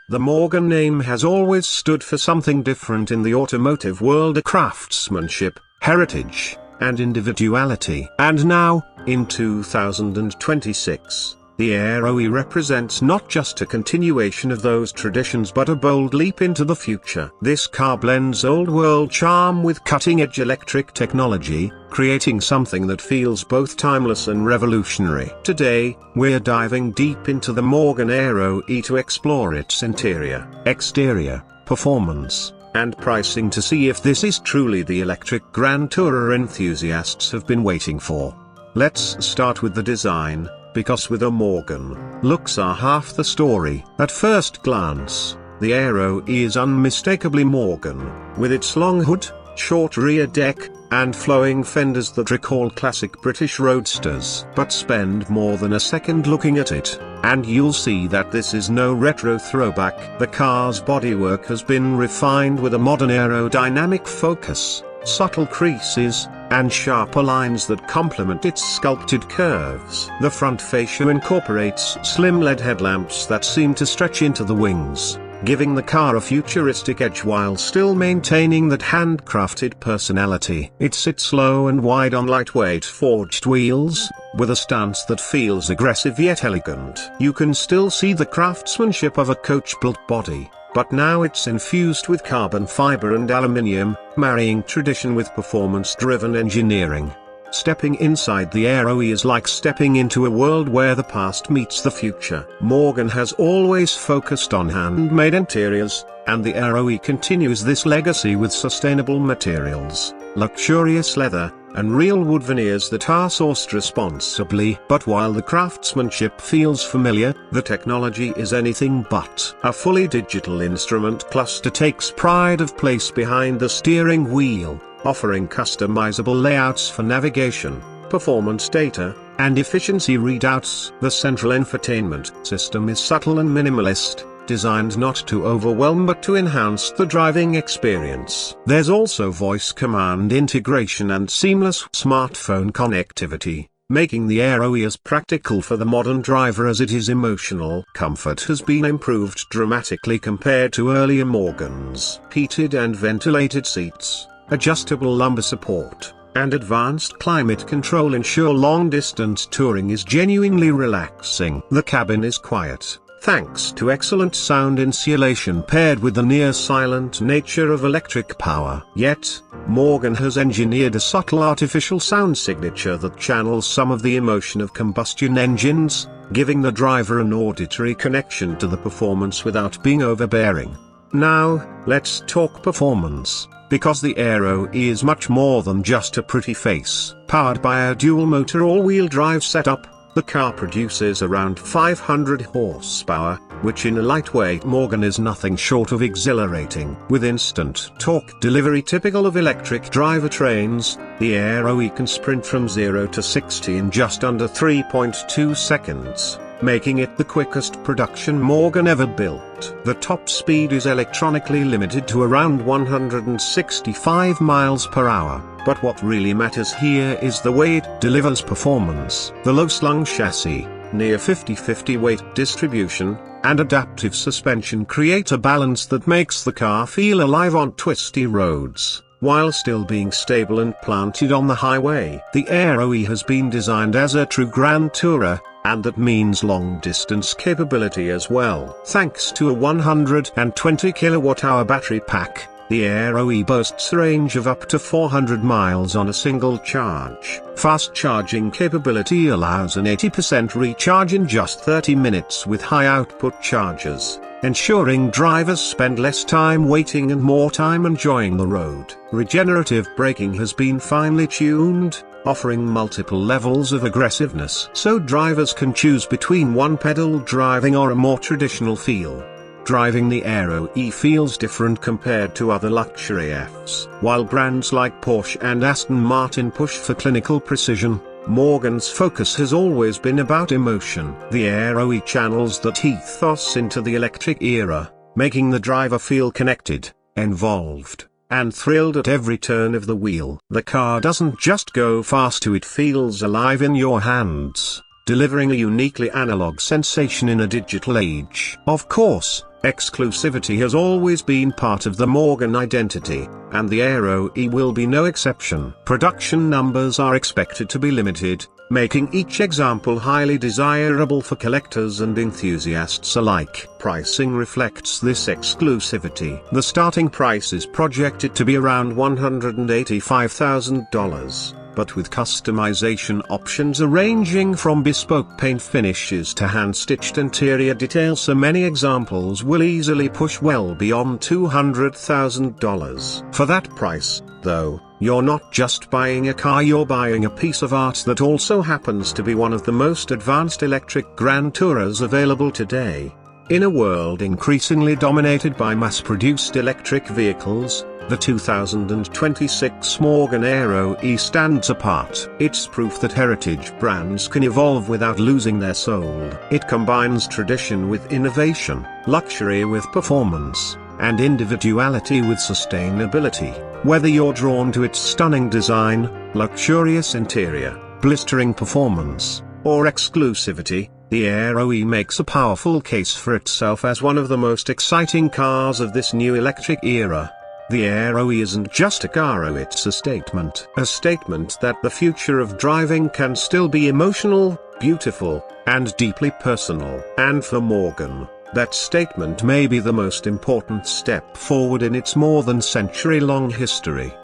The Morgan name has always stood for something different in the automotive world: a craftsmanship, heritage, and individuality. And now, in 2026, the Aero-E represents not just a continuation of those traditions but a bold leap into the future. This car blends old-world charm with cutting-edge electric technology, creating something that feels both timeless and revolutionary. Today, we're diving deep into the Morgan Aero-E to explore its interior, exterior, performance, and pricing to see if this is truly the electric Grand Tourer enthusiasts have been waiting for. Let's start with the design, because with a Morgan, looks are half the story. At first glance, the Aero-E is unmistakably Morgan, with its long hood, short rear deck, and flowing fenders that recall classic British roadsters. But spend more than a second looking at it, and you'll see that this is no retro throwback. The car's bodywork has been refined with a modern aerodynamic focus, subtle creases, and sharper lines that complement its sculpted curves. The front fascia incorporates slim LED headlamps that seem to stretch into the wings, giving the car a futuristic edge while still maintaining that handcrafted personality. It sits low and wide on lightweight forged wheels, with a stance that feels aggressive yet elegant. You can still see the craftsmanship of a coach-built body, but now it's infused with carbon fiber and aluminium, marrying tradition with performance-driven engineering. Stepping inside the Aero-E is like stepping into a world where the past meets the future. Morgan has always focused on handmade interiors, and the Aero-E continues this legacy with sustainable materials, luxurious leather, and real wood veneers that are sourced responsibly. But while the craftsmanship feels familiar, the technology is anything but. A fully digital instrument cluster takes pride of place behind the steering wheel, offering customizable layouts for navigation, performance data, and efficiency readouts. The central infotainment system is subtle and minimalist, designed not to overwhelm but to enhance the driving experience. There's also voice command integration and seamless smartphone connectivity, making the Aero-E as practical for the modern driver as it is emotional. Comfort has been improved dramatically compared to earlier Morgans. Heated and ventilated seats, adjustable lumbar support, and advanced climate control ensure long-distance touring is genuinely relaxing. The cabin is quiet, thanks to excellent sound insulation paired with the near-silent nature of electric power. Yet, Morgan has engineered a subtle artificial sound signature that channels some of the emotion of combustion engines, giving the driver an auditory connection to the performance without being overbearing. Now, let's talk performance, because the Aero-E is much more than just a pretty face. Powered by a dual-motor all-wheel drive setup, the car produces around 500 horsepower, which in a lightweight Morgan is nothing short of exhilarating. With instant torque delivery typical of electric drivetrains, the Aero-E can sprint from 0 to 60 in just under 3.2 seconds, making it the quickest production Morgan ever built. The top speed is electronically limited to around 165 miles per hour, but what really matters here is the way it delivers performance. The low-slung chassis, near 50-50 weight distribution, and adaptive suspension create a balance that makes the car feel alive on twisty roads, while still being stable and planted on the highway. The Aero-E has been designed as a true Grand Tourer, and that means long-distance capability as well. Thanks to a 120 kWh battery pack, the Aero-E boasts a range of up to 400 miles on a single charge. Fast charging capability allows an 80% recharge in just 30 minutes with high-output chargers, ensuring drivers spend less time waiting and more time enjoying the road. Regenerative braking has been finely tuned, offering multiple levels of aggressiveness so drivers can choose between one-pedal driving or a more traditional feel. Driving the Aero-E feels different compared to other luxury Fs. While brands like Porsche and Aston Martin push for clinical precision, Morgan's focus has always been about emotion. The Aero-E channels that ethos into the electric era, making the driver feel connected, involved, and thrilled at every turn of the wheel. The car doesn't just go fast, it feels alive in your hands, delivering a uniquely analog sensation in a digital age. Of course, Exclusivity has always been part of the Morgan identity, and the Aero-E will be no exception. Production numbers are expected to be limited, making each example highly desirable for collectors and enthusiasts alike. Pricing reflects this exclusivity. The starting price is projected to be around $185,000. But with customization options ranging from bespoke paint finishes to hand-stitched interior details, so many examples will easily push well beyond $200,000. For that price, though, you're not just buying a car, you're buying a piece of art that also happens to be one of the most advanced electric Grand Tourers available today. In a world increasingly dominated by mass-produced electric vehicles, the 2026 Morgan Aero-E stands apart. It's proof that heritage brands can evolve without losing their soul. It combines tradition with innovation, luxury with performance, and individuality with sustainability. Whether you're drawn to its stunning design, luxurious interior, blistering performance, or exclusivity, the Aero-E makes a powerful case for itself as one of the most exciting cars of this new electric era. The Aero-E isn't just a car, it's a statement. A statement that the future of driving can still be emotional, beautiful, and deeply personal. And for Morgan, that statement may be the most important step forward in its more than century-long history.